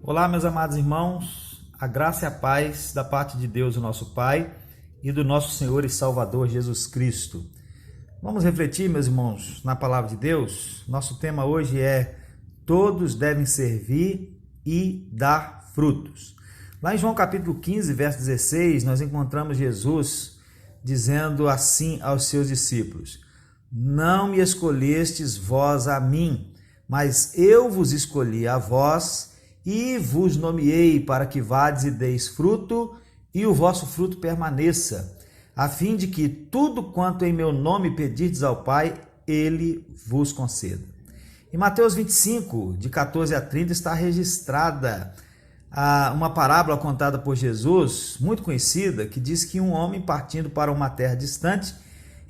Olá, meus amados irmãos, a graça e a paz da parte de Deus, o nosso Pai, e do nosso Senhor e Salvador Jesus Cristo. Vamos refletir, meus irmãos, na palavra de Deus. Nosso tema hoje é: todos devem servir e dar frutos. Lá em João capítulo 15, verso 16, nós encontramos Jesus dizendo assim aos seus discípulos: não me escolhestes vós a mim, mas eu vos escolhi a vós e vos nomeei para que vades e deis fruto, e o vosso fruto permaneça, a fim de que tudo quanto em meu nome pedirdes ao Pai, Ele vos conceda. Em Mateus 25, de 14 a 30, está registrada uma parábola contada por Jesus, muito conhecida, que diz que um homem, partindo para uma terra distante,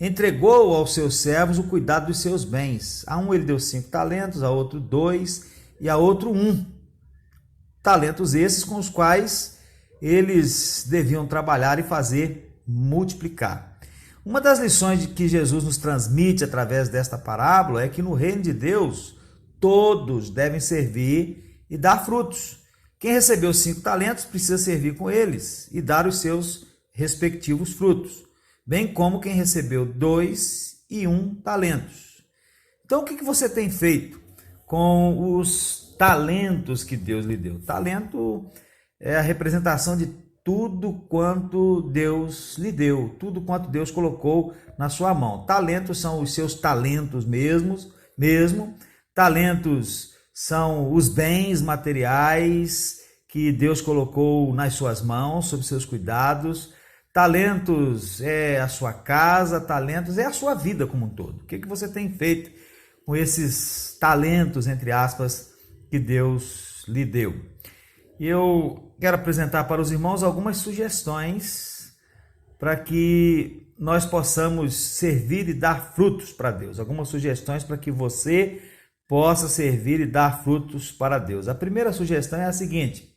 entregou aos seus servos o cuidado dos seus bens. A um ele deu 5 talentos, a outro 2 e a outro 1. Talentos esses com os quais eles deviam trabalhar e fazer multiplicar. Uma das lições que Jesus nos transmite através desta parábola é que no reino de Deus todos devem servir e dar frutos. Quem recebeu 5 talentos precisa servir com eles e dar os seus respectivos frutos, bem como quem recebeu 2 e 1 talentos. Então, o que você tem feito com os talentos que Deus lhe deu? Talento é a representação de tudo quanto Deus lhe deu, tudo quanto Deus colocou na sua mão. Talentos são os seus talentos mesmo. Talentos são os bens materiais que Deus colocou nas suas mãos, sob seus cuidados. Talentos é a sua casa, talentos é a sua vida como um todo. O que você tem feito com esses talentos, entre aspas, que Deus lhe deu? E eu quero apresentar para os irmãos algumas sugestões para que nós possamos servir e dar frutos para Deus. Algumas sugestões para que você possa servir e dar frutos para Deus. A primeira sugestão é a seguinte: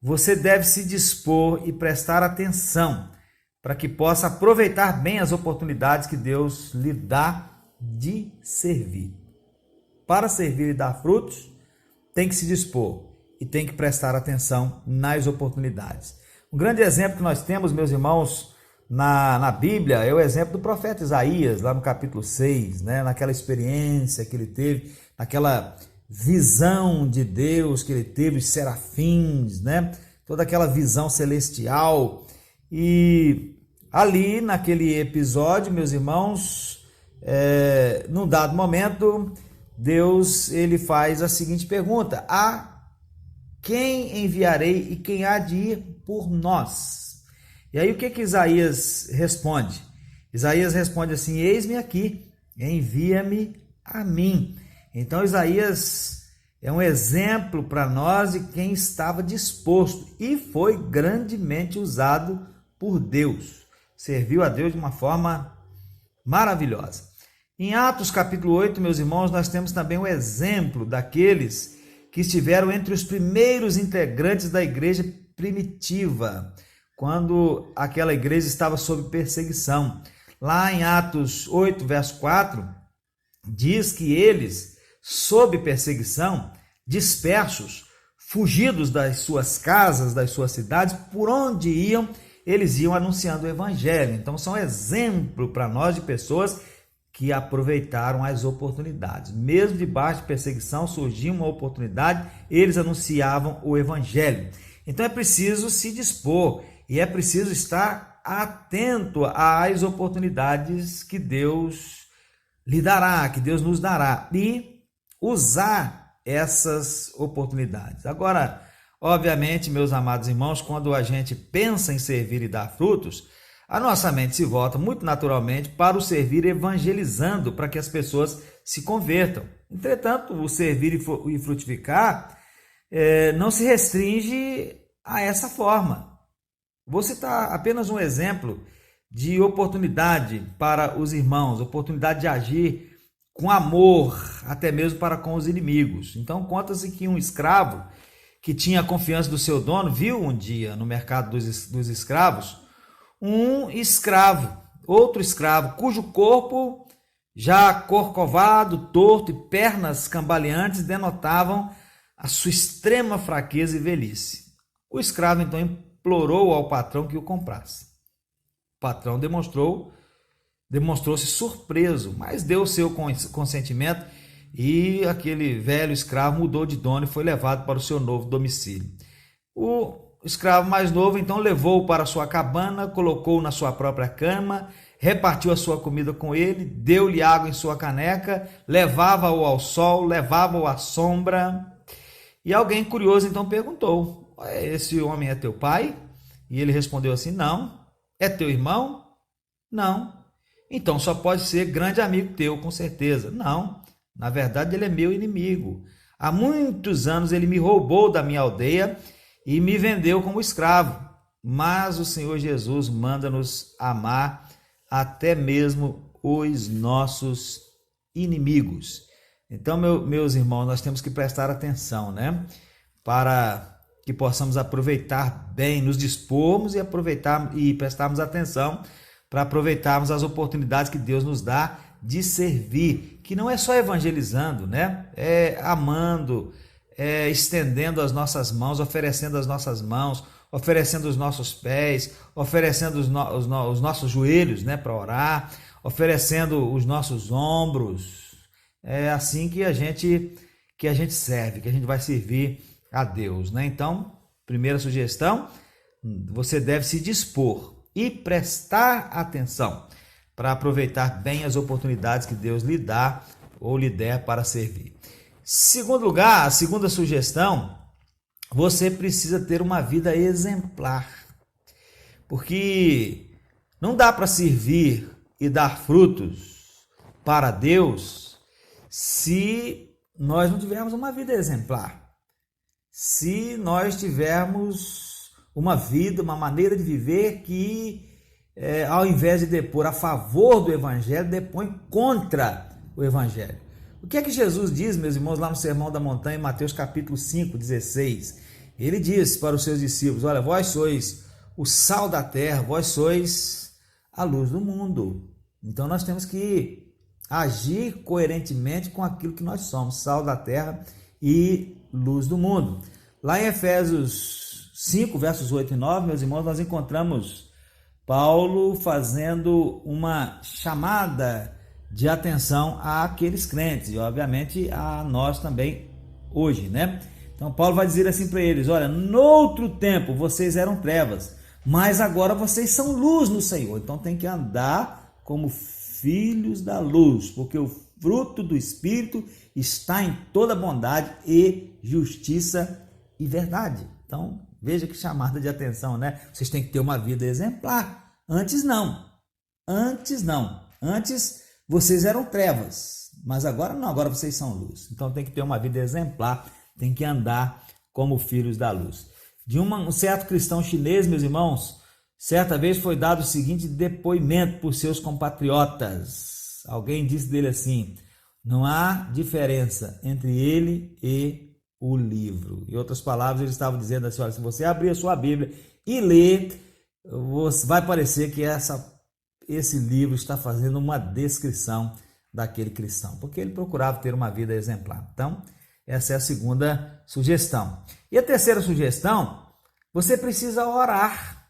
você deve se dispor e prestar atenção para que possa aproveitar bem as oportunidades que Deus lhe dá de servir. Para servir e dar frutos, tem que se dispor e tem que prestar atenção nas oportunidades. Um grande exemplo que nós temos, meus irmãos, na Bíblia é o exemplo do profeta Isaías, lá no capítulo 6, naquela experiência que ele teve, naquela visão de Deus que ele teve, os serafins, toda aquela visão celestial. E ali, naquele episódio, meus irmãos, num dado momento, Deus ele faz a seguinte pergunta: a quem enviarei e quem há de ir por nós? E aí o que Isaías responde? Isaías responde assim: eis-me aqui, envia-me a mim. Então Isaías é um exemplo para nós de quem estava disposto e foi grandemente usado por Deus. Serviu a Deus de uma forma maravilhosa. Em Atos capítulo 8, meus irmãos, nós temos também o exemplo daqueles que estiveram entre os primeiros integrantes da igreja primitiva, quando aquela igreja estava sob perseguição. Lá em Atos 8, verso 4, diz que eles, sob perseguição, dispersos, fugidos das suas casas, das suas cidades, por onde iam, eles iam anunciando o evangelho. Então são exemplo para nós de pessoas que aproveitaram as oportunidades. Mesmo debaixo de perseguição, surgia uma oportunidade, eles anunciavam o evangelho. Então é preciso se dispor e é preciso estar atento às oportunidades que Deus lhe dará, que Deus nos dará, e usar essas oportunidades. Agora, obviamente, meus amados irmãos, quando a gente pensa em servir e dar frutos, a nossa mente se volta muito naturalmente para o servir evangelizando, para que as pessoas se convertam. Entretanto, o servir e frutificar não se restringe a essa forma. Vou citar apenas um exemplo de oportunidade para os irmãos, oportunidade de agir com amor, até mesmo para com os inimigos. Então, conta-se que um escravo que tinha a confiança do seu dono viu um dia no mercado dos escravos outro escravo, cujo corpo já corcovado, torto e pernas cambaleantes denotavam a sua extrema fraqueza e velhice. O escravo então implorou ao patrão que o comprasse. O patrão demonstrou-se surpreso, mas deu seu consentimento e aquele velho escravo mudou de dono e foi levado para o seu novo domicílio. O escravo mais novo então levou-o para sua cabana, colocou-o na sua própria cama, repartiu a sua comida com ele, deu-lhe água em sua caneca, levava-o ao sol, levava-o à sombra. E alguém curioso então perguntou: esse homem é teu pai? E ele respondeu assim: não. É teu irmão? Não. Então só pode ser grande amigo teu, com certeza. Não, na verdade ele é meu inimigo. Há muitos anos ele me roubou da minha aldeia e me vendeu como escravo. Mas o Senhor Jesus manda-nos amar até mesmo os nossos inimigos. Então, meus irmãos, nós temos que prestar atenção, né? Para que possamos aproveitar bem, nos dispormos e prestarmos atenção para aproveitarmos as oportunidades que Deus nos dá de servir, que não é só evangelizando, né? É amando, é estendendo as nossas mãos, oferecendo as nossas mãos, oferecendo os nossos pés, oferecendo os nossos joelhos, né, para orar, oferecendo os nossos ombros. É assim que a gente serve, que a gente vai servir a Deus, né? Então, primeira sugestão, você deve se dispor e prestar atenção para aproveitar bem as oportunidades que Deus lhe dá ou lhe der para servir. Segundo lugar, a segunda sugestão, você precisa ter uma vida exemplar, porque não dá para servir e dar frutos para Deus se nós não tivermos uma vida exemplar, se nós tivermos uma vida, uma maneira de viver que, ao invés de depor a favor do Evangelho, depõe contra o Evangelho. O que é que Jesus diz, meus irmãos, lá no Sermão da Montanha, em Mateus capítulo 5, 16? Ele diz para os seus discípulos: olha, vós sois o sal da terra, vós sois a luz do mundo. Então nós temos que agir coerentemente com aquilo que nós somos, sal da terra e luz do mundo. Lá em Efésios 5, versos 8 e 9, meus irmãos, nós encontramos Paulo fazendo uma chamada de atenção àqueles crentes e, obviamente, a nós também hoje, né? Então, Paulo vai dizer assim para eles: olha, noutro tempo vocês eram trevas, mas agora vocês são luz no Senhor. Então, tem que andar como filhos da luz, porque o fruto do Espírito está em toda bondade e justiça e verdade. Então, veja que chamada de atenção, né? Vocês têm que ter uma vida exemplar. Antes não. Antes vocês eram trevas, mas agora não, agora vocês são luz. Então tem que ter uma vida exemplar, tem que andar como filhos da luz. De um certo cristão chinês, meus irmãos, certa vez foi dado o seguinte depoimento por seus compatriotas. Alguém disse dele assim: não há diferença entre ele e o livro. Em outras palavras, ele estava dizendo assim: olha, se você abrir a sua Bíblia e ler, vai parecer que esse livro está fazendo uma descrição daquele cristão, porque ele procurava ter uma vida exemplar. Então, essa é a segunda sugestão. E a terceira sugestão, você precisa orar.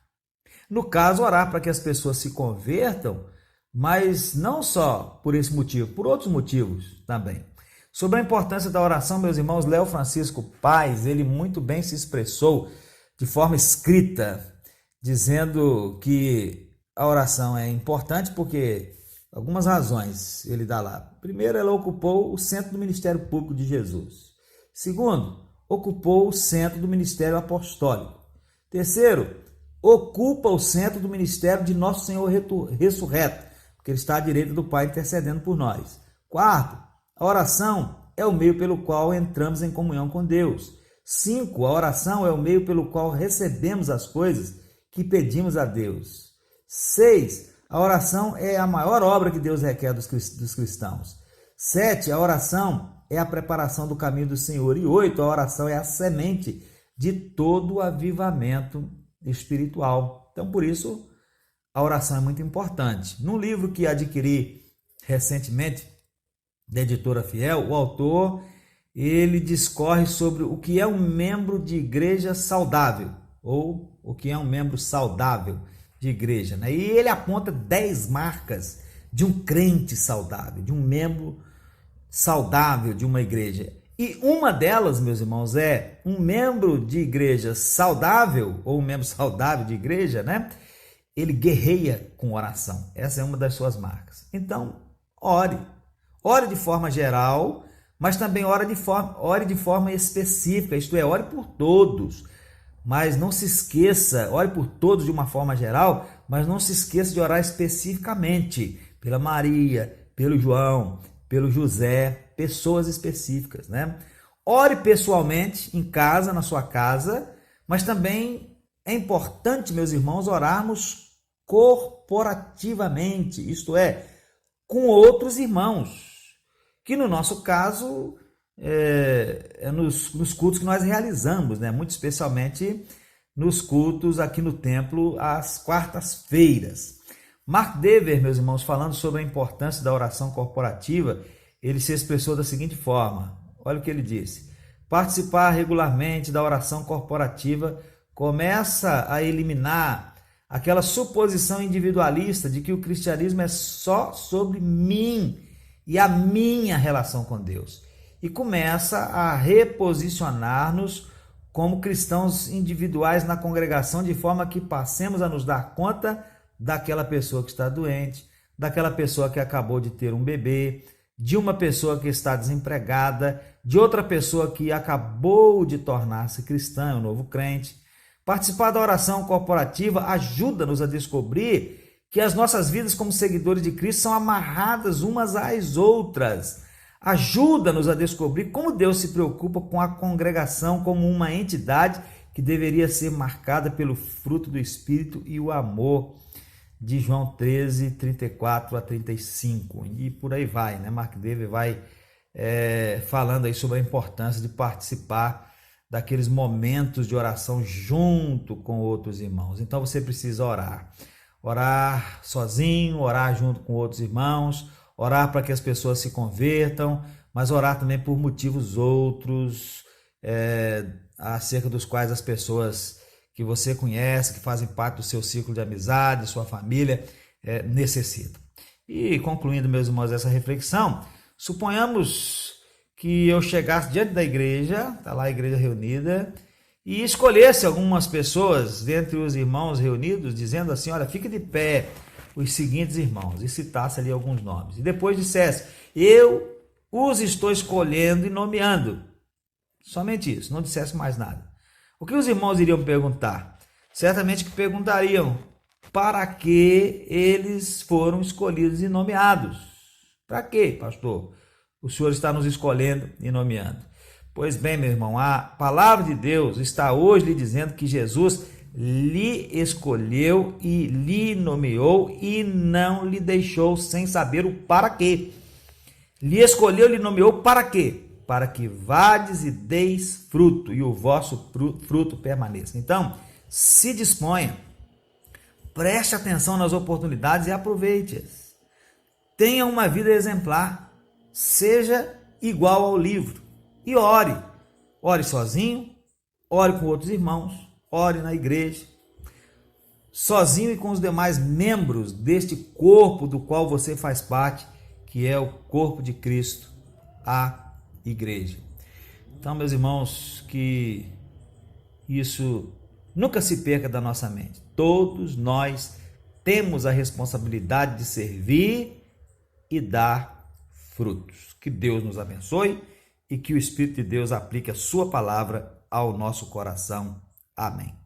No caso, orar para que as pessoas se convertam, mas não só por esse motivo, por outros motivos também. Sobre a importância da oração, meus irmãos, Léo Francisco Paz, ele muito bem se expressou de forma escrita, dizendo que a oração é importante porque algumas razões ele dá lá. Primeiro, ela ocupou o centro do ministério público de Jesus. Segundo, ocupou o centro do ministério apostólico. Terceiro, ocupa o centro do ministério de Nosso Senhor ressurreto, porque ele está à direita do Pai intercedendo por nós. Quarto, a oração é o meio pelo qual entramos em comunhão com Deus. 5, a oração é o meio pelo qual recebemos as coisas que pedimos a Deus. 6, a oração é a maior obra que Deus requer dos cristãos. 7, a oração é a preparação do caminho do Senhor. E 8, a oração é a semente de todo o avivamento espiritual. Então, por isso, a oração é muito importante. Num livro que adquiri recentemente, da editora Fiel, o autor ele discorre sobre o que é um membro de igreja saudável, ou o que é um membro saudável de igreja, né? E ele aponta 10 marcas de um crente saudável, de um membro saudável de uma igreja. E uma delas, meus irmãos, é um membro de igreja saudável, ou um membro saudável de igreja, né? Ele guerreia com oração. Essa é uma das suas marcas. Então, ore. Ore de forma geral, mas também ore de forma específica, isto é, ore por todos. Mas não se esqueça, ore por todos de uma forma geral, mas não se esqueça de orar especificamente pela Maria, pelo João, pelo José, pessoas específicas, né? Ore pessoalmente em casa, na sua casa, mas também é importante, meus irmãos, orarmos corporativamente, isto é, com outros irmãos, que no nosso caso nos cultos que nós realizamos, né? Muito especialmente nos cultos aqui no templo às quartas-feiras. Mark Dever, meus irmãos, falando sobre a importância da oração corporativa, ele se expressou da seguinte forma, olha o que ele disse: participar regularmente da oração corporativa começa a eliminar aquela suposição individualista de que o cristianismo é só sobre mim e a minha relação com Deus, e começa a reposicionar-nos como cristãos individuais na congregação, de forma que passemos a nos dar conta daquela pessoa que está doente, daquela pessoa que acabou de ter um bebê, de uma pessoa que está desempregada, de outra pessoa que acabou de tornar-se cristã, um novo crente. Participar da oração corporativa ajuda-nos a descobrir que as nossas vidas como seguidores de Cristo são amarradas umas às outras. Ajuda-nos a descobrir como Deus se preocupa com a congregação como uma entidade que deveria ser marcada pelo fruto do Espírito e o amor, de João 13, 34 a 35. E por aí vai, né? Mark Dever vai falando aí sobre a importância de participar daqueles momentos de oração junto com outros irmãos. Então você precisa orar. Orar sozinho, orar junto com outros irmãos, orar para que as pessoas se convertam, mas orar também por motivos outros, acerca dos quais as pessoas que você conhece, que fazem parte do seu círculo de amizade, sua família, necessitam. E concluindo, meus irmãos, essa reflexão, suponhamos que eu chegasse diante da igreja, está lá a igreja reunida, e escolhesse algumas pessoas dentre os irmãos reunidos, dizendo assim: olha, fique de pé os seguintes irmãos, e citasse ali alguns nomes. E depois dissesse: eu os estou escolhendo e nomeando. Somente isso, não dissesse mais nada. O que os irmãos iriam perguntar? Certamente que perguntariam: para que eles foram escolhidos e nomeados? Para quê, pastor? O Senhor está nos escolhendo e nomeando. Pois bem, meu irmão, a palavra de Deus está hoje lhe dizendo que Jesus lhe escolheu e lhe nomeou e não lhe deixou sem saber o para quê. Lhe escolheu e lhe nomeou para quê? Para que vades e deis fruto e o vosso fruto permaneça. Então, se disponha, preste atenção nas oportunidades e aproveite-as. Tenha uma vida exemplar, seja igual ao livro e ore. Ore sozinho, ore com outros irmãos, ore na igreja, sozinho e com os demais membros deste corpo do qual você faz parte, que é o corpo de Cristo, a igreja. Então, meus irmãos, que isso nunca se perca da nossa mente. Todos nós temos a responsabilidade de servir e dar frutos. Que Deus nos abençoe e que o Espírito de Deus aplique a sua palavra ao nosso coração. Amém.